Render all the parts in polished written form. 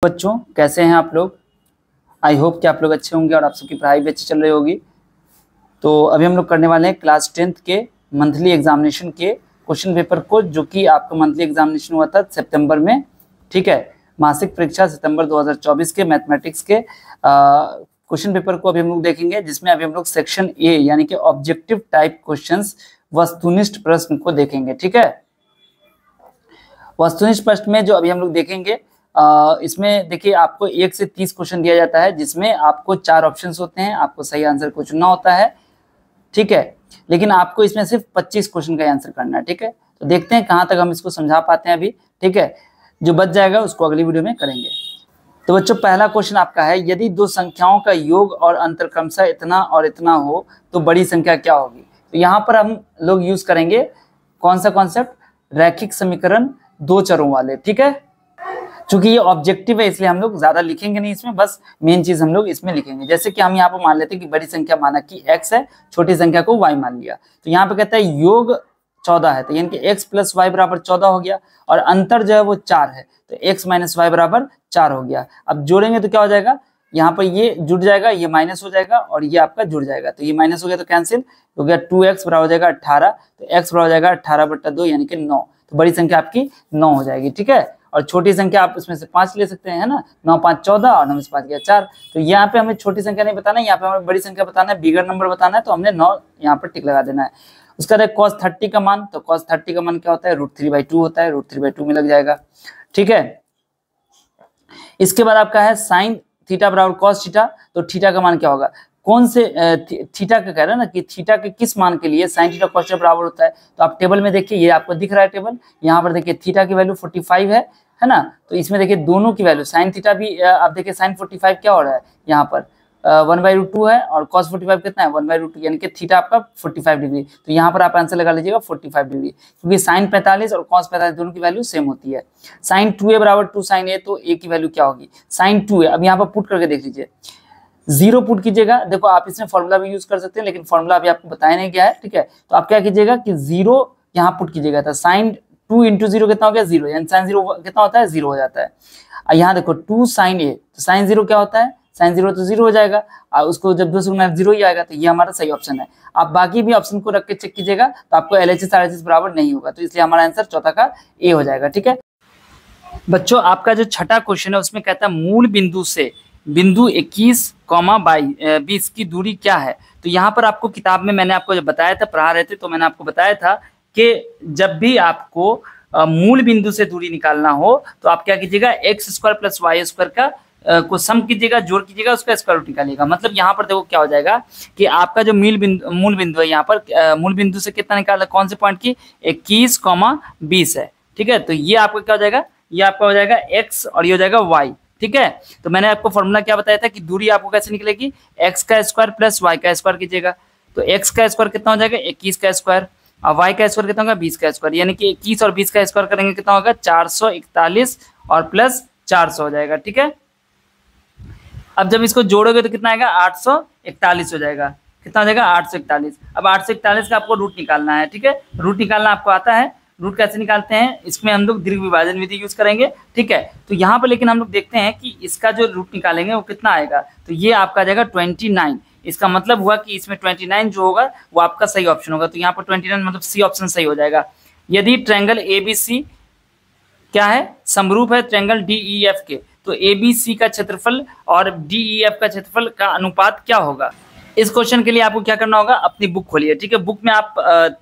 बच्चों कैसे हैं आप लोग। आई होप कि आप लोग अच्छे होंगे और आप सबकी पढ़ाई भी अच्छी चल रही होगी। तो अभी हम लोग करने वाले हैं क्लास 10th के मंथली एग्जामिनेशन के क्वेश्चन पेपर को, जो कि आपका मंथली एग्जामिनेशन हुआ था सितंबर में। ठीक है, मासिक परीक्षा सितंबर 2024 के मैथमेटिक्स के क्वेश्चन पेपर को अभी हम लोग देखेंगे, जिसमें अभी हम लोग सेक्शन ए यानी कि ऑब्जेक्टिव टाइप क्वेश्चंस वस्तुनिष्ठ प्रश्न को देखेंगे। ठीक है, वस्तुनिष्ठ प्रश्न में जो अभी हम लोग देखेंगे इसमें देखिए आपको 1 से 30 क्वेश्चन दिया जाता है, जिसमें आपको 4 ऑप्शंस होते हैं, आपको सही आंसर को चुनना होता है। ठीक है, लेकिन आपको इसमें सिर्फ 25 क्वेश्चन का आंसर करना है। ठीक है, तो देखते हैं कहाँ तक हम इसको समझा पाते हैं अभी। ठीक है, जो बच जाएगा उसको अगली वीडियो में करेंगे। तो बच्चों पहला क्वेश्चन आपका है, यदि दो संख्याओं का योग और अंतर क्रमशः इतना और इतना हो तो बड़ी संख्या क्या होगी। तो यहाँ पर हम लोग यूज करेंगे कौन सा कॉन्सेप्ट, रैखिक समीकरण दो चरों वाले। ठीक है, चूंकि ये ऑब्जेक्टिव है इसलिए हम लोग ज्यादा लिखेंगे नहीं इसमें, बस मेन चीज हम लोग इसमें लिखेंगे। जैसे कि हम यहाँ पर मान लेते हैं कि बड़ी संख्या माना कि x है, छोटी संख्या को y मान लिया। तो यहाँ पे कहता है योग 14 है, तो यानी कि x + y = 14 हो गया, और अंतर जो है वो 4 है, तो x - y = 4 हो गया। अब जोड़ेंगे तो क्या हो जाएगा, यहाँ पर ये जुड़ जाएगा, ये माइनस हो जाएगा और ये आपका जुड़ जाएगा, तो ये माइनस हो गया तो कैंसिल हो गया। 2x = हो जाएगा 18, तो x = हो जाएगा 18/2 यानी कि 9, तो बड़ी संख्या आपकी 9 हो जाएगी। ठीक है, और छोटी संख्या आप उसमें से 5 ले सकते हैं, है ना। 9 - 5 = 14 और 9 में से 5 गया 4। तो यहाँ पे हमें छोटी संख्या नहीं बताना है, यहाँ पे हमें बड़ी संख्या बताना है, बिगर नंबर बताना है, तो हमने 9 यहाँ पर टिक लगा देना है। उसका है cos 30 का मान, तो cos 30 का मान क्या होता है, √3/2 होता है, √3/2 में लग जाएगा। ठीक है, इसके बाद आपका है sin θ = cos θ, तो थीटा का मान क्या होगा, कौन से थीटा का कह रहा है ना कि थीटा के किस मान के लिए sin θ cos θ बराबर होता है। तो आप टेबल में देखिए, ये आपको दिख रहा है टेबल, यहाँ पर देखिए थीटा की वैल्यू 45 है ना। तो इसमें देखिए दोनों की वैल्यू sin θ भी आप देखिए sin 45 क्या हो रहा है, यहाँ पर 1/√2 है, और cos 45 कितना है 1/√2, यानी कि थीटा आपका 45 डिग्री। तो यहाँ पर आप आंसर लगा लीजिएगा 45 डिग्री, क्योंकि sin 45 और cos 45 दोनों की वैल्यू सेम होती है। sin 2a = 2 sin a, तो a की वैल्यू क्या होगी, sin 2a। अब यहाँ पर पुट करके देख लीजिए, 0 पुट कीजिएगा। देखो आप इसमें फॉर्मूला भी यूज कर सकते हैं, लेकिन फॉर्मूला अभी आपको बताया नहीं गया है। ठीक है, तो आप क्या कीजिएगा कि 0 यहाँ पुट कीजिएगा, तो sin 2 × 0 कितना हो गया 0, यानी sin 0 कितना होता है 0 हो जाता है। यहाँ देखो 2 sin a, तो sin 0 क्या होता है, sin 0 तो 0 हो जाएगा, और उसको जब 2 से गुना 0 ही आएगा, तो ये हमारा सही ऑप्शन है। आप बाकी भी ऑप्शन को रख के चेक कीजिएगा, तो आपको LHS RHS बराबर नहीं होगा, तो इसलिए हमारा आंसर चौथा का ए हो जाएगा। ठीक है बच्चों, आपका जो छठा क्वेश्चन है उसमें कहता है मूल बिंदु से बिंदु 21, 20 की दूरी क्या है। तो यहाँ पर आपको किताब में मैंने आपको जब बताया था, पढ़ा रहे थे, तो मैंने आपको बताया था कि जब भी आपको मूल बिंदु से दूरी निकालना हो तो आप क्या कीजिएगा, x² + y² का को सम कीजिएगा, जोड़ कीजिएगा, उसका स्क्वायर रूट निकालिएगा। मतलब यहाँ पर देखो क्या हो जाएगा कि आपका जो मूल बिंदु है, यहाँ पर मूल बिंदु से कितना निकाला, कौन से पॉइंट की 21, 20 है। ठीक है, तो ये आपका क्या हो जाएगा, ये आपका हो जाएगा x और ये हो जाएगा y। ठीक है, तो मैंने आपको फॉर्मूला क्या बताया था कि दूरी आपको कैसे निकलेगी, x² + y² कीजिएगा, तो x का स्क्वायर कितना हो जाएगा 21 का स्क्वायर, और y का स्क्वायर कितना होगा 20 का स्क्वायर, यानी कि 21 और 20 का स्क्वायर करेंगे कितना होगा 441 और प्लस 400 हो जाएगा। ठीक है, अब जब इसको जोड़ोगे तो कितना आएगा 841 हो जाएगा, कितना हो जाएगा 841। अब 841 का आपको रूट निकालना है। ठीक है, रूट निकालना आपको आता है, रूट कैसे निकालते हैं, इसमें हम लोग दीर्घ विभाजन विधि यूज करेंगे। ठीक है, तो यहाँ पर लेकिन हम लोग देखते हैं कि इसका जो रूट निकालेंगे वो कितना आएगा, तो ये आपका आ जाएगा 29। इसका मतलब हुआ कि इसमें 29 जो होगा वो आपका सही ऑप्शन होगा, तो यहाँ पर 29 मतलब सी ऑप्शन सही हो जाएगा। यदि ट्रायंगल ABC क्या है, समरूप है ट्रायंगल DEF के, तो ABC का क्षेत्रफल और DEF का क्षेत्रफल का अनुपात क्या होगा। इस क्वेश्चन के लिए आपको क्या करना होगा, अपनी बुक खोलिए। ठीक है, बुक में आप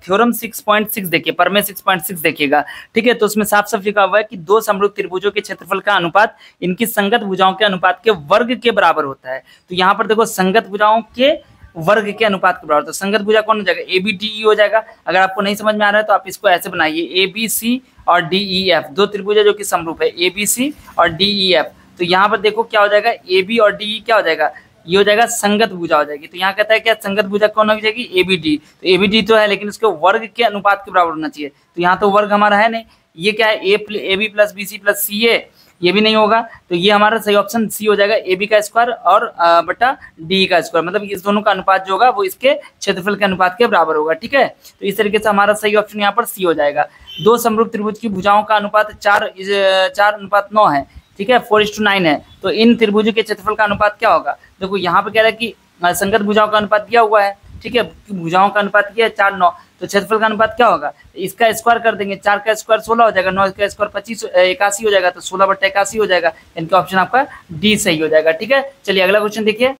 थ्योरम 6.6 देखिए, प्रमेय 6.6 देखिएगा। ठीक है, तो उसमें साफ साफ लिखा हुआ है कि दो समरूप त्रिभुजों के क्षेत्रफल का अनुपात इनकी संगत भुजाओं के अनुपात के वर्ग के बराबर होता है। तो यहाँ पर देखो संगत भुजाओं के वर्ग के अनुपात के बराबर, तो संगत भुजा कौन हो जाएगा, ABDE हो जाएगा। अगर आपको नहीं समझ में आ रहा है तो आप इसको ऐसे बनाइए, ABC और DEF, दो त्रिभुज जो कि समरूप है, ABC और DEF। तो यहाँ पर देखो क्या हो जाएगा, AB और DE क्या हो जाएगा, ये हो जाएगा संगत भुजा हो जाएगी। तो यहाँ कहता है क्या संगत भुजा कौन हो जाएगी, ABD। तो ABD तो है, लेकिन उसके वर्ग के अनुपात के बराबर होना चाहिए, तो यहाँ तो वर्ग हमारा है नहीं। ये क्या है, AB + BC + CA, ये भी नहीं होगा, तो ये हमारा सही ऑप्शन सी हो जाएगा, AB का स्क्वायर और बटा DE का स्क्वायर, मतलब इस दोनों का अनुपात जो होगा वो इसके क्षेत्रफल के अनुपात के बराबर होगा। ठीक है, तो इस तरीके से हमारा सही ऑप्शन यहाँ पर सी हो जाएगा। दो समरूप त्रिभुज की भुजाओं का अनुपात 4:9 है, ठीक है, 4:9 है। तो इन त्रिभुजों के क्षेत्रफल का अनुपात क्या होगा? देखो यहाँ पर कह रहा है कि संगत भुजाओं का अनुपात दिया हुआ है, ठीक है, भुजाओं का अनुपात क्या है 4, 9, तो क्षेत्रफल का अनुपात क्या होगा? इसका स्क्वायर कर देंगे, 4 का स्क्वायर 16 हो जाएगा, 9 का स्क्वायर 81 हो जाएगा, तो 16/81 हो जाएगा। इनका ऑप्शन आपका डी सही हो जाएगा। ठीक है, चलिए अगला क्वेश्चन देखिए।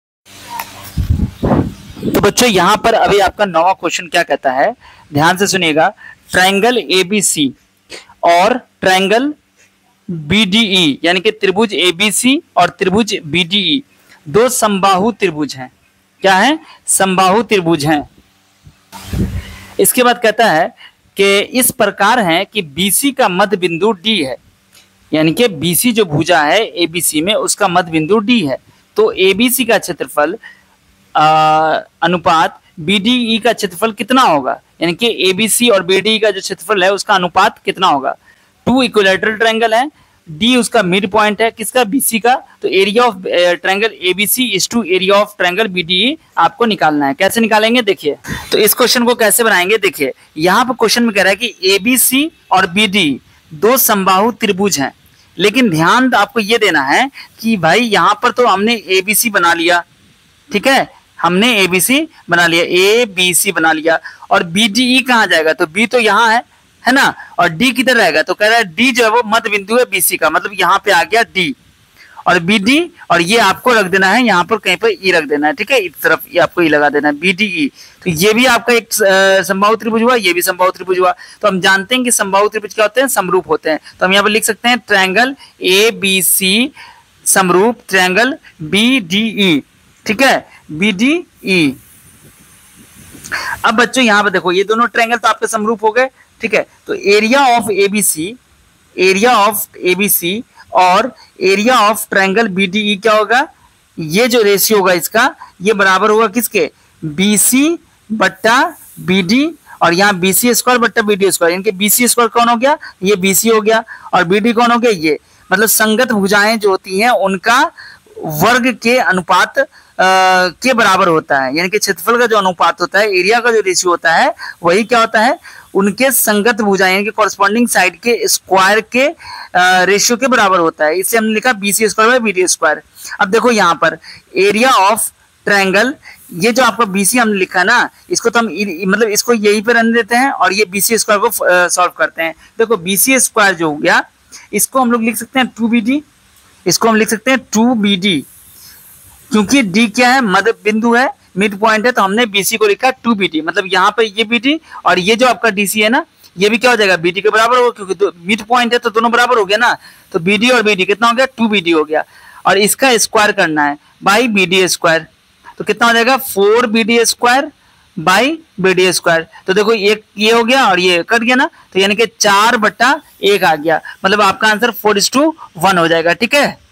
तो बच्चों यहाँ पर अभी आपका 9वां क्वेश्चन क्या कहता है, ध्यान से सुनिएगा। ट्रायंगल एबीसी और ट्रायंगल बीडीई यानी कि त्रिभुज एबीसी और त्रिभुज बीडीई दो समबाहु त्रिभुज हैं। क्या है? समबाहु त्रिभुज हैं। इसके बाद कहता है कि इस प्रकार है कि बीसी का मध्य बिंदु डी है, यानी कि बीसी जो भुजा है एबीसी में उसका मध्य बिंदु डी है। तो एबीसी का क्षेत्रफल अनुपात बीडीई का क्षेत्रफल कितना होगा, यानी कि एबीसी और बीडीई का जो क्षेत्रफल है उसका अनुपात कितना होगा? 2 इक्विलैटरल ट्रायंगल है, डी उसका मिड पॉइंट है, किसका? बीसी का। तो area of triangle ABC is to area of triangle BDE आपको निकालना है। कैसे निकालेंगे देखिए। तो इस क्वेश्चन को कैसे बनाएंगे देखिए। यहाँ पर क्वेश्चन में कह रहा है कि एबीसी और बीडीई दो समबाहु त्रिभुज हैं, लेकिन ध्यान आपको ये देना है कि भाई यहाँ पर तो हमने एबीसी बना लिया, ठीक है, हमने एबीसी बना लिया, एबीसी बना लिया, और बीडीई कहाँ जाएगा? तो बी तो यहाँ है ना, और डी किधर रहेगा? तो कह रहा है डी जो है वो मध्य बिंदु है बीसी का, मतलब यहाँ पे आ गया डी और बीडी, और ये आपको रख देना है यहाँ पर कहीं पर ई रख देना है, ठीक है, इस तरफ ये आपको ई लगा देना है बीडीई। तो ये भी आपका एक समबाहु त्रिभुज हुआ, ये भी समबाहु त्रिभुज हुआ। तो हम जानते हैं कि समबाहु त्रिभुज क्या होते हैं? समरूप होते हैं। तो हम यहाँ पर लिख सकते हैं ट्रायंगल ए बी सी समरूप ट्रायंगल बीडीई, ठीक है, बीडीई। अब बच्चों यहाँ पर देखो ये दोनों ट्रायंगल तो आपके समरूप हो गए, ठीक है। तो एरिया ऑफ एबीसी और एरिया ऑफ ट्रायंगल बीडीई क्या होगा? ये जो रेशियो होगा इसका ये बराबर होगा किसके? बीसी बट्टा बीडी, और यहाँ बीसी स्क्वायर बट्टा बीडी स्क्वायर, यानी कि बीसी स्क्वायर कौन हो गया? ये बीसी हो गया, और बीडी कौन हो गया? ये। मतलब संगत भुजाएं जो होती हैं उनका वर्ग के अनुपात के बराबर होता है, यानी कि क्षेत्रफल का जो अनुपात होता है, एरिया का जो रेशियो होता है, वही क्या होता है? उनके संगत भुजाएं यानी कि कॉरस्पॉन्डिंग साइड के स्क्वायर के रेशियो के बराबर होता है। इससे हमने लिखा BC square by BD square. अब देखो यहाँ पर एरिया ऑफ ट्रायंगल, ये जो आपका बीसी हमने लिखा ना, इसको तो हम मतलब इसको यहीं पर रहने देते हैं और ये बीसी स्क्वायर को सॉल्व करते हैं। देखो बीसी स्क्वायर जो हो गया इसको हम लोग लिख सकते हैं 2BD, इसको हम लिख सकते हैं 2BD, क्योंकि डी क्या है? मध्य बिंदु है, मिड पॉइंट है, तो हमने बीसी को लिखा 2BD। मतलब यहाँ पे ये बीडी और ये जो आपका डीसी है ना, ये भी क्या हो जाएगा? बीडी के बराबर होगा, क्योंकि मिड पॉइंट है तो दोनों बराबर हो गया ना। तो बीडी और बीडी कितना हो गया? 2BD हो गया, और इसका स्क्वायर करना है बाई बीडी स्क्वायर, तो कितना हो जाएगा? 4BD square by BD square. तो देखो एक ये हो गया और ये कट गया ना, तो यानी कि 4/1 आ गया, मतलब आपका आंसर 4:1 हो जाएगा, ठीक है।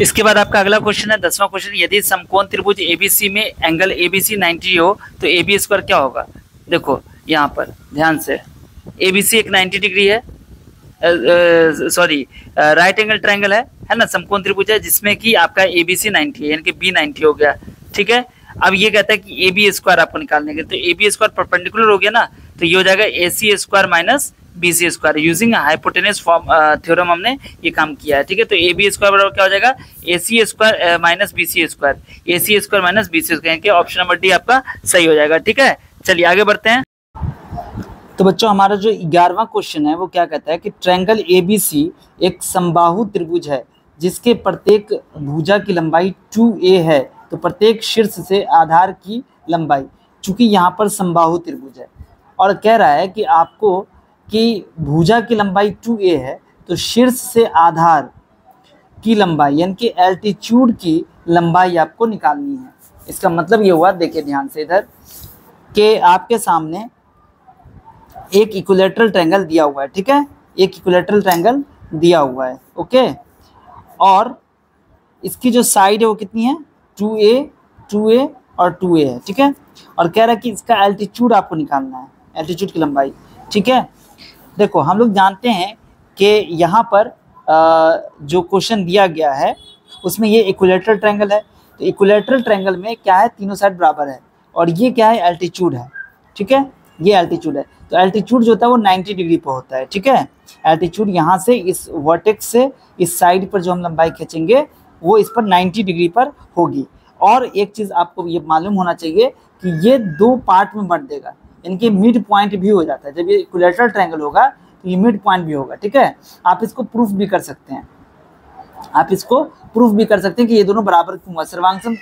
इसके बाद आपका अगला क्वेश्चन है 10वां क्वेश्चन। यदि समकोण त्रिभुज एबीसी में एंगल एबीसी 90 हो तो एबी स्क्वायर क्या होगा? देखो यहाँ पर ध्यान से, एबीसी एक 90 डिग्री है, सॉरी राइट एंगल ट्रायंगल है ना, समकोण त्रिभुज है जिसमें कि आपका एबीसी 90 है, यानी कि बी 90 हो गया, ठीक है। अब ये कहता है कि एबी स्क्वायर आपको निकालने के, तो एबी स्क्वायर परपेंडिकुलर हो गया ना, तो ये हो जाएगा AC square minus BC square. Using hypotenuse theorem हमने ये काम किया है, ठीक है। तो एबी स्क्वायर बराबर क्या हो जाएगा? AC square minus BC square, AC square minus BC square, option number D आपका सही हो जाएगा, ठीक है। चलिए आगे बढ़ते हैं। तो बच्चों हमारा जो 11वां क्वेश्चन है वो क्या कहता है कि ट्रायंगल एबीसी एक समबाहु त्रिभुज है जिसके प्रत्येक भुजा की लंबाई 2a है, तो प्रत्येक शीर्ष से आधार की लंबाई, चूंकि यहाँ पर समबाहु त्रिभुज है और कह रहा है कि आपको कि भुजा की लंबाई 2a है, तो शीर्ष से आधार की लंबाई यानी कि एल्टीट्यूड की लंबाई आपको निकालनी है। इसका मतलब ये हुआ, देखिए ध्यान से इधर, कि आपके सामने एक इक्विलैटरल ट्रायंगल दिया हुआ है, ठीक है, एक इक्विलैटरल ट्रायंगल दिया हुआ है, ओके, और इसकी जो साइड है वो कितनी है? 2a और 2a है, ठीक है, और कह रहा है कि इसका एल्टीट्यूड आपको निकालना है, एल्टीट्यूड की लंबाई, ठीक है। देखो हम लोग जानते हैं कि यहाँ पर जो क्वेश्चन दिया गया है उसमें ये इक्विलैटरल ट्रायंगल है, तो इक्विलैटरल ट्रायंगल में क्या है? तीनों साइड बराबर है, और ये क्या है? एल्टीट्यूड है, ठीक है। ये एल्टीट्यूड है। तो एल्टीट्यूड जो होता है वो 90 डिग्री पर होता है, ठीक है। एल्टीट्यूड यहाँ से इस वर्टेक्स से इस साइड पर जो हम लंबाई खींचेंगे वो इस पर 90 डिग्री पर होगी। और एक चीज़ आपको ये मालूम होना चाहिए कि ये दो पार्ट में बंट देगा, इनके मिड पॉइंट भी हो जाता है। जब ये इक्विलैटरल ट्रायंगल होगा तो ये मिड पॉइंट भी होगा, ठीक है। आप इसको प्रूफ भी कर सकते हैं, आप इसको प्रूफ भी कर सकते हैं कि ये दोनों बराबर क्यों हुआ। सर्वांगसम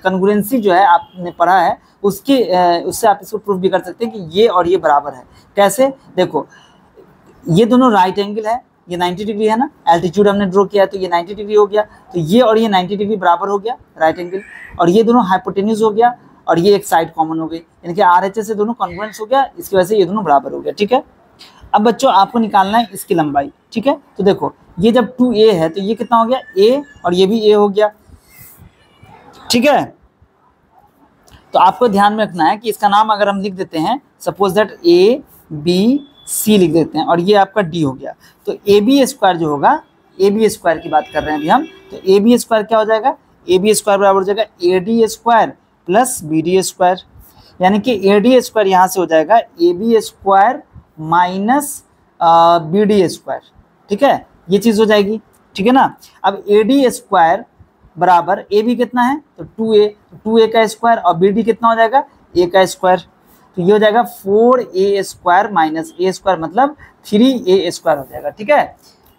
कन्ग्रुएंसी जो है आपने पढ़ा है उसके उससे आप इसको प्रूफ भी कर सकते हैं कि ये और ये बराबर है। कैसे? देखो, ये दोनों राइट एंगल है, ये 90 डिग्री है ना, एल्टीट्यूड हमने ड्रॉ किया है तो ये 90 डिग्री हो गया, तो ये और ये 90 डिग्री बराबर हो गया राइट एंगल, और ये दोनों हाइपोटेन्यूज हो गया, और ये एक साइड कॉमन हो गई, यानी कि RHS से दोनों कॉन्ग्रुएंस हो गया, इसकी वजह से ये दोनों बराबर हो गया, ठीक है। अब बच्चों आपको निकालना है इसकी लंबाई, ठीक है। तो देखो ये जब 2a है तो ये कितना हो गया a, और ये भी a हो गया, ठीक है। तो आपको ध्यान में रखना है कि इसका नाम अगर हम लिख देते हैं, suppose that a b c लिख देते हैं, और ये आपका d हो गया, तो ab स्क्वायर जो होगा, ab स्क्वायर की बात कर रहे हैं अभी हम, तो ab स्क्वायर क्या हो जाएगा, ab स्क्वायर बराबर हो जाएगा ad square plus bd square, यानी कि ad स्क्वायर यहाँ से हो जाएगा ab square minus bd square, ठीक है, ये चीज़ हो जाएगी, ठीक है ना। अब ad स्क्वायर बराबर ab कितना है तो 2a, 2a का स्क्वायर, और bd कितना हो जाएगा a का स्क्वायर, तो ये हो जाएगा 4a square minus a square, मतलब 3a स्क्वायर हो जाएगा, ठीक है।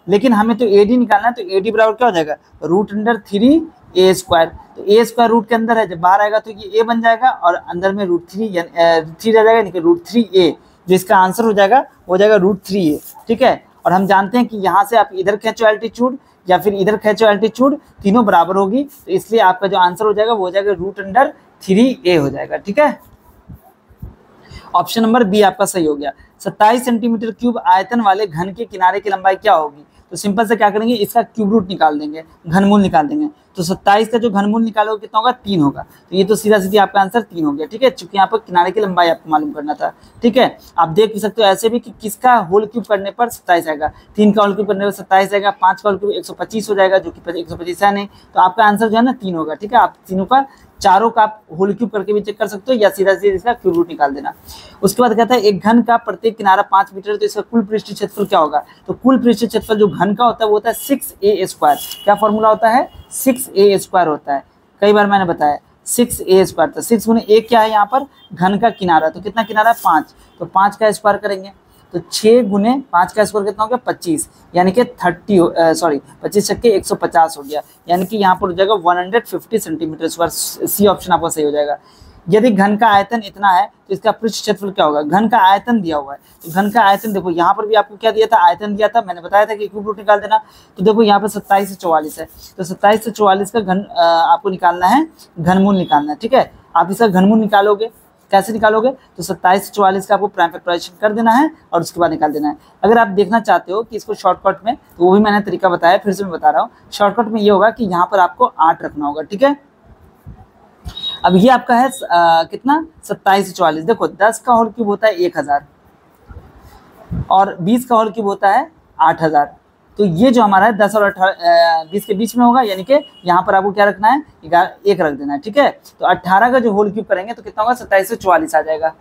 लेकिन हमें तो ad निकालना है, तो ad बराबर क्या हो जाएगा रूट अंडर 3a स्क्वायर, तो a स्क्वायर रूट के अंदर है, जब बाहर आएगा तो ये a बन जाएगा, और अंदर में रूट 3 रह जाएगा, यानी कि रूट 3a, जो इसका आंसर हो जाएगा वो हो जाएगा रूट 3a, ठीक है। और हम जानते हैं कि यहाँ से आप इधर खींचो एल्टीट्यूड या फिर इधर खींचो एल्टीट्यूड, तीनों बराबर होगी, तो इसलिए आपका जो आंसर हो जाएगा वो हो जाएगा रूट अंडर 3a हो जाएगा, ठीक है। ऑप्शन नंबर बी आपका सही हो गया। 27 सेंटीमीटर क्यूब आयतन वाले घन के किनारे की लंबाई क्या होगी, तो सिंपल से क्या करेंगे, इसका क्यूब रूट निकाल देंगे, घनमूल निकाल देंगे, तो 27 का जो घनमूल निकालोगे कितना होगा 3 होगा, तो ये तो सीधा सीधी आपका आंसर 3 हो गया, ठीक है, चूंकि यहाँ पर किनारे की लंबाई आपको मालूम करना था, ठीक है। आप देख भी सकते हो ऐसे भी कि किसका होल क्यूब करने पर 27 आएगा, 3 का होल क्यूब करने पर 27 आएगा, 5 का होल क्यूब 125 हो जाएगा, जो कि 125 है नहीं, तो आपका आंसर जो है ना 3 होगा, ठीक है। आप तीनों का चारों का आप होल क्यूब करके भी चेक कर सकते हो, या सीधा सीधा इसका क्यूब रूट निकाल देना। उसके बाद कहता है एक घन का प्रत्येक किनारा 5 मीटर है, तो इसका कुल पृष्ठीय क्षेत्रफल क्या होगा, तो कुल पृष्ठीय क्षेत्रफल जो घन का होता है वो होता है 6a स्क्वायर, क्या फॉर्मूला होता है 6a स्क्वायर होता है, कई बार मैंने बताया 6a स्क्वायर, तो 6 गुने a क्या है यहाँ पर घन का किनारा, तो कितना किनारा 5, तो 5 का स्क्वायर करेंगे, तो 6 गुने 5 का स्क्वायर कितना हो गया 25, यानी कि 25 छक्के 150 हो गया, यानी कि यहाँ पर हो जाएगा 150 सेंटीमीटर स्क्वायर, सी ऑप्शन आपका सही हो जाएगा। यदि घन का आयतन इतना है तो इसका पृष्ठ क्षेत्रफल क्या होगा, घन का आयतन दिया हुआ है, तो घन का आयतन देखो यहाँ पर भी आपको क्या दिया था, आयतन दिया था, मैंने बताया था कि क्यूब रूट निकाल देना, तो देखो यहाँ पर 27 से 44 है, तो 27 से 44 का घन आपको निकालना है, घनमूल निकालना है, ठीक है। आप इसका घनमूल निकालोगे, कैसे निकालोगे, तो 27 से 44 का आपको प्राइम फैक्टराइजेशन कर देना है और उसके बाद निकाल देना है। अगर आप देखना चाहते हो कि इसको शॉर्टकट में, तो वो भी मैंने तरीका बताया, फिर से मैं बता रहा हूँ, शॉर्टकट में ये होगा कि यहाँ पर आपको 8 रखना होगा, ठीक है। अब ये आपका है कितना 27 से 44, देखो 10 का होल क्यूब होता है 1000 और 20 का होल क्यूब होता है 8000, तो ये जो हमारा है 10 और 20 के बीच में होगा, यानी कि यहाँ पर आपको क्या रखना है 1 रख देना है, ठीक है। तो 18 का जो होल क्यूब करेंगे तो कितना होगा 27 से 44 आ जाएगा,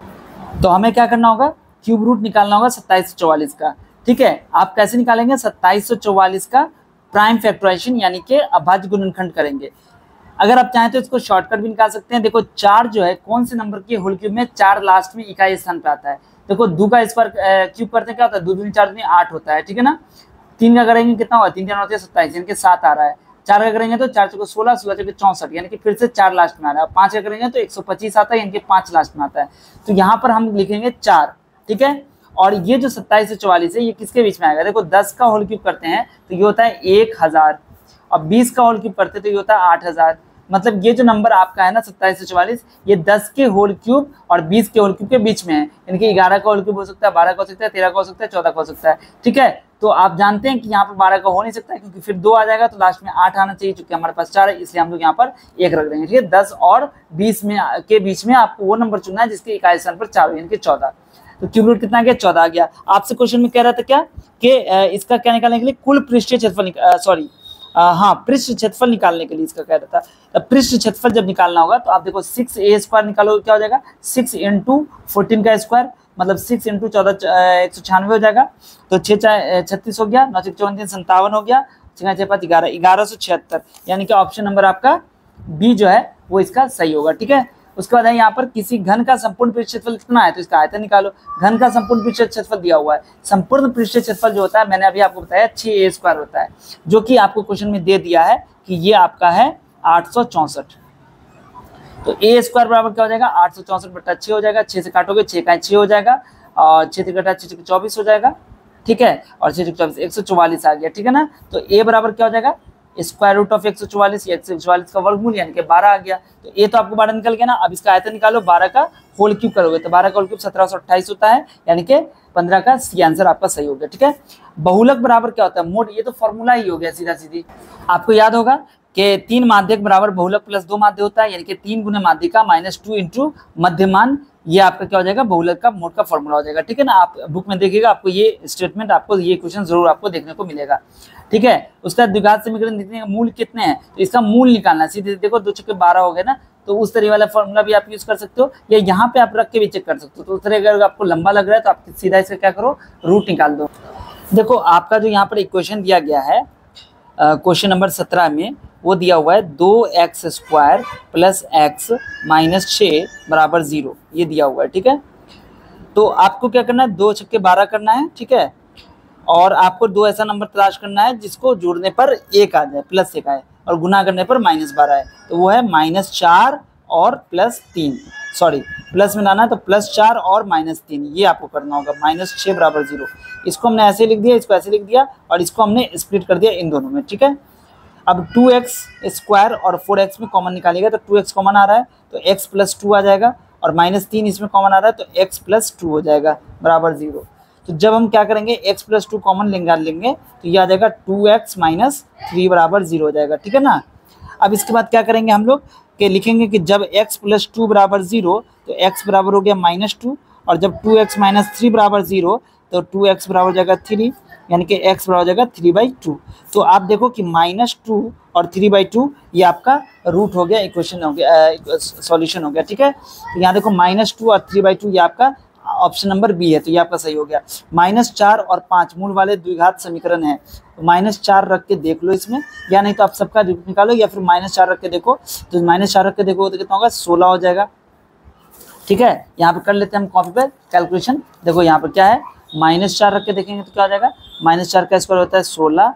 तो हमें क्या करना होगा क्यूब रूट निकालना होगा 27 से 44 का, ठीक है। आप कैसे निकालेंगे 27 से 44 का प्राइम फैक्टराइजेशन, यानी कि अभाज्य गुणनखंड करेंगे। अगर आप चाहें तो इसको शॉर्टकट भी निकाल सकते हैं, देखो 4 जो है कौन से नंबर के होल क्यूब में 4 लास्ट में इकाई स्थान पे आता है, देखो 2 का स्क्वायर क्यूब करते क्या होता है 2 दूनी 4 दूनी 8 होता है, ठीक है ना। 3 का करेंगे कितना होगा 3 4 होते हैं 27, यानी कि 7 आ रहा है। 4 का करेंगे तो 4 चौको 16, 16 चौके 64, यानी कि फिर से 4 लास्ट में आ रहा है। 5 का करेंगे तो 125 आता है, यानी कि 5 लास्ट में आता है, तो यहाँ पर हम लिखेंगे 4, ठीक है। और ये जो 27 से 44 है ये किसके बीच में आएगा, देखो 10 का होल क्यूब करते हैं तो ये होता है 1000, और 20 का होल क्यूब करते हैं तो ये होता है 8000, मतलब ये जो नंबर आपका है ना 27 से 44, ये 10 के होल क्यूब और 20 के होल क्यूब के बीच में है, यानी कि 11 का होल क्यूब हो सकता है, 12 का हो सकता है, 13 का हो सकता है, 14 का हो सकता है, ठीक है। तो आप जानते हैं कि यहाँ पर 12 का हो नहीं सकता है, क्योंकि फिर 2 आ जाएगा तो लास्ट में 8 आना चाहिए, चूंकि हमारे पास 4 है इसलिए हम लोग यहाँ पर 1 रख देंगे, ठीक है। 10 और 20 में के बीच में आपको वो नंबर चुनना है जिसके इकाई स्थान पर 4 यानी कि 14, तो क्यूब रूट कितना आ गया 14 आ गया। आपसे क्वेश्चन में कह रहा था क्या कि इसका क्या निकालने के लिए कुल पृष्ठीय क्षेत्रफल, सॉरी हाँ, पृष्ठ क्षेत्रफल निकालने के लिए इसका कह रहा था। तो पृष्ठ क्षेत्रफल जब निकालना होगा तो आप देखो 6a² निकालो, क्या हो जाएगा 6 × 14 का स्क्वायर, मतलब 6 × 14 196 हो जाएगा। तो 6 36 हो गया, 9 54 57 हो गया, 6 6 5 11 1176, यानी कि ऑप्शन नंबर आपका बी जो है वो इसका सही होगा। ठीक है, उसके बाद है यहाँ पर किसी घन का संपूर्ण पृष्ठ क्षेत्रफल कितना है, तो इसका आयतन निकालो। घन का संपूर्ण पृष्ठ क्षेत्रफल दिया हुआ है, संपूर्ण पृष्ठ क्षेत्रफल जो होता है मैंने अभी आपको बताया 6a² होता है, जो कि आपको क्वेश्चन में दे दिया है कि ये आपका है 864। तो a² बराबर क्या हो जाएगा 864/6 हो जाएगा, 6 से काटोगे 6 का 6 हो जाएगा, और 6 से घटा 6 24 हो जाएगा। ठीक है, और 6 24 144 आ गया। ठीक है ना, तो a बराबर क्या हो जाएगा स्क्वायर रूट ऑफ 144, 144 का वर्गमूल यानी कि 12 आ गया। तो ये तो आपको 12 निकल गया ना। अब इसका आयतन निकालो, 12 का होल क्यूब करोगे तो 12 का होल क्यूब 1728 होता है, यानी कि 15 का सी आंसर आपका सही हो गया। ठीक है, बहुलक बराबर क्या होता है मोड, ये तो फॉर्मूला ही हो गया सीधा सीधी। आपको याद होगा कि 3 माध्यक बराबर बहुलक प्लस 2 माध्य होता है, यानी कि 3 गुना माध्यिका -2 × मध्यमान, ये आपका क्या हो जाएगा बहुलक का मोड का फॉर्मूला हो जाएगा। ठीक है ना, आप बुक में देखिएगा आपको ये स्टेटमेंट, आपको ये क्वेश्चन जरूर आपको देखने को मिलेगा। ठीक है, उसका द्विघात समीकरण देखने का मूल कितने हैं, तो इसका मूल निकालना है। सीधे देखो 2 × 12 हो गए ना, तो उस तरह वाला फॉर्मूला भी आप यूज कर सकते हो, या यहाँ पे आप रख के भी चेक कर सकते हो। तो उस तरह अगर आपको लंबा लग रहा है तो आप सीधा इसका क्या करो रूट निकाल दो। देखो आपका जो यहाँ पर इक्वेशन दिया गया है क्वेश्चन नंबर 17 में, वो दिया हुआ है 2x² + x - 6 = 0, ये दिया हुआ है। ठीक है, तो आपको क्या करना है 2 × 12 करना है। ठीक है, और आपको 2 ऐसा नंबर तलाश करना है जिसको जोड़ने पर 1 आ जाए, +1 आए, और गुना करने पर -12 आए। तो वो है -4 और +3, सॉरी प्लस में लाना है तो +4 और -3, ये आपको करना होगा। -6 = 0, इसको हमने ऐसे लिख दिया, इसको ऐसे लिख दिया, और इसको हमने स्प्लिट कर दिया इन दोनों में। ठीक है, अब 2x² और 4x में कॉमन निकालिएगा तो 2x कॉमन आ रहा है तो x + 2 आ जाएगा, और -3 इसमें कॉमन आ रहा है तो x + 2 हो जाएगा बराबर 0। तो जब हम क्या करेंगे x + 2 कॉमन लेंगे तो ये आ जाएगा 2x - 3 = 0 हो जाएगा। ठीक है ना, अब इसके बाद क्या करेंगे हम लोग कि लिखेंगे कि जब x + 2 = 0 तो x बराबर हो गया -2, और जब 2x - 3 = 0 तो 2x बराबर हो जाएगा 3, यानी कि x बराबर हो जाएगा 3/2। तो आप देखो कि -2 और 3/2 ये आपका रूट हो गया, इक्वेशन हो गया, सॉल्यूशन हो गया। ठीक है, तो यहाँ देखो -2 और 3/2 ये आपका ऑप्शन नंबर बी है, तो ये आपका सही हो गया। -4 और 5 मूल वाले द्विघात समीकरण है, तो -4 रख के देख लो इसमें, या नहीं तो आप सबका रूट निकालो, या फिर -4 रख के देखो। तो -4 रख के देखो तो कितना होगा 16 हो जाएगा। ठीक है, यहाँ पे कर लेते हैं हम कॉपी पर कैलकुलेशन। देखो यहाँ पर क्या है -4 रख के देखेंगे तो क्या हो जाएगा, -4 का स्क्वायर होता है 16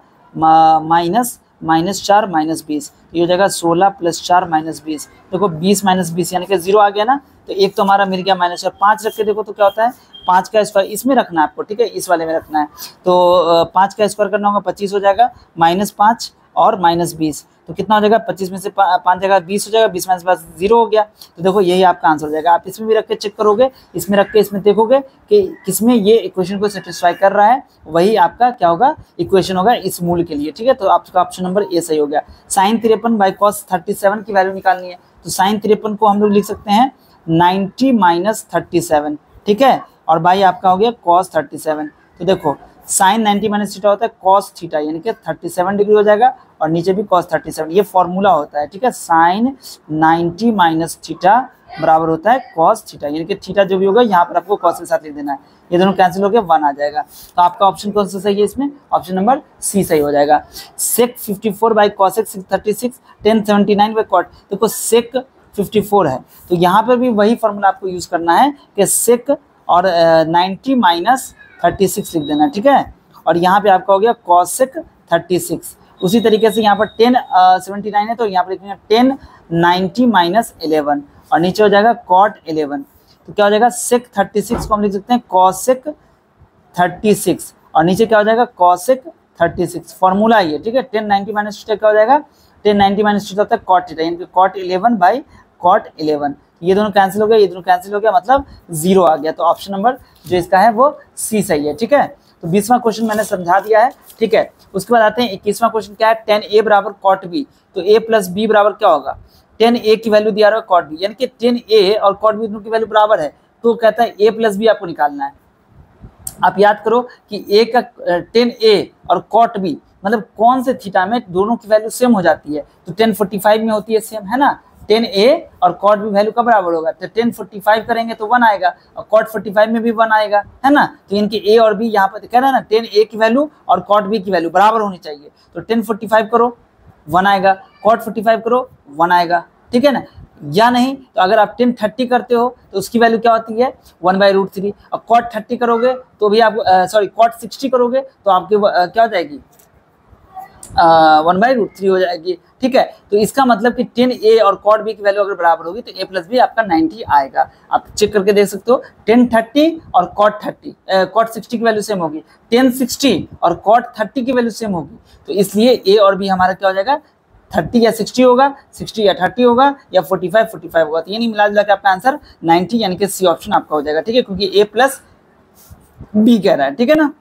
-4 -20, ये हो जाएगा 16 + 4 -20। देखो 20 - 20 यानी कि 0 आ गया ना, तो एक तो हमारा मिल गया -4। 5 रख के देखो तो क्या होता है 5 का स्क्वायर इसमें रखना है आपको। ठीक है, इस वाले में रखना है, तो 5 का स्क्वायर करना होगा 25 हो जाएगा, -5 और -20, तो कितना हो जाएगा 25 में से 5 जगह 20 हो जाएगा, 20 में 5 0 हो गया। तो देखो यही आपका आंसर हो जाएगा। आप इसमें भी रख के चेक करोगे, इसमें रख के इसमें देखोगे कि किसमें ये इक्वेशन को सेटिस्फाई कर रहा है, वही आपका क्या होगा इक्वेशन होगा इस मूल के लिए। ठीक है, तो आपका ऑप्शन नंबर ए सही हो गया। sin 53 cos 37 की वैल्यू निकालनी है, तो sin 53 को हम लोग लिख सकते हैं 90 - 37। ठीक है, और बाई आपका हो गया cos 37। तो देखो sin 90 - थीटा होता है cos थीटा, यानी कि 37 डिग्री हो जाएगा, और नीचे भी cos 37, ये फॉर्मूला होता है। ठीक है, sin 90 - थीटा बराबर होता है cos थीटा, यानी कि थीटा जो भी होगा यहाँ पर आपको cos के साथ लिख देना है, ये दोनों कैंसिल हो गया 1 आ जाएगा। तो आपका ऑप्शन कौन सा सही है इसमें, ऑप्शन नंबर सी सही हो जाएगा। sec 54 cos 36 tan 79 cot, देखो sec 54 है तो यहाँ पर भी वही फॉर्मूला आपको यूज करना है कि sec और 90 - 36 लिख देना। ठीक है, और यहाँ पे आपका हो गया cosec 36। उसी तरीके से यहाँ पर 10 79 है तो यहाँ पर लिखेंगे 10 90 - 11, और नीचे हो जाएगा cot 11। तो क्या हो जाएगा sec 36 को हम लिख सकते हैं cosec 36, और नीचे क्या हो जाएगा cosec 36, फॉर्मूला ही है। ठीक है, 10 90 - थीटा क्या हो जाएगा 10 90 - थीटा होता है cot थीटा, यानी कि cot 11/cot 11। ये दोनों कैंसिल हो गया, ये दोनों कैंसिल हो गया, मतलब 0 आ गया। तो ऑप्शन नंबर जो इसका है वो सी सही है। ठीक है, तो 20वां क्वेश्चन मैंने समझा दिया है। ठीक है, उसके बाद आते हैं 21वां क्वेश्चन क्या है, tan a = cot b, तो a + b बराबर क्या होगा, tan a की वैल्यू दिया रहा है cot b, यानी कि tan a और cot b दोनों की वैल्यू बराबर है, तो कहता है a + b आपको निकालना है। आप याद करो कि a का tan a और cot b मतलब कौन से थीटा में दोनों की वैल्यू सेम हो जाती है, तो 1045 में होती है सेम, है ना। 10a और cot b वैल्यू का बराबर होगा, तो 1045 करेंगे तो 1 आएगा और cot 45 में भी 1 आएगा, है ना। तो इनके a और b यहाँ पर कह रहा है ना 10a की वैल्यू और cot b की वैल्यू बराबर होनी चाहिए, तो 1045 करो 1 आएगा, cot 45 करो 1 आएगा, ठीक है ना। या नहीं तो अगर आप 1030 करते हो तो उसकी वैल्यू क्या होती है 1/√3, और cot 30 करोगे तो भी आप सॉरी cot 60 करोगे तो आपकी क्या हो जाएगी 1/√3 हो जाएगी, ठीक है। तो इसका मतलब कि 10a और cot b की वैल्यू अगर बराबर होगी तो a प्लस b आपका 90 आएगा। आप चेक करके देख सकते हो 1030 और cot 60 की वैल्यू सेम होगी, 1060 और cot 30 की वैल्यू सेम होगी, तो इसलिए a और b हमारा क्या हो जाएगा 30 या 60 होगा, 60 या 30 होगा, या 45 होगा। तो यानी मिला जुला के आपका आंसर 90 यानी कि सी ऑप्शन आपका हो जाएगा, ठीक है, क्योंकि a प्लस b कह रहा है, ठीक है ना।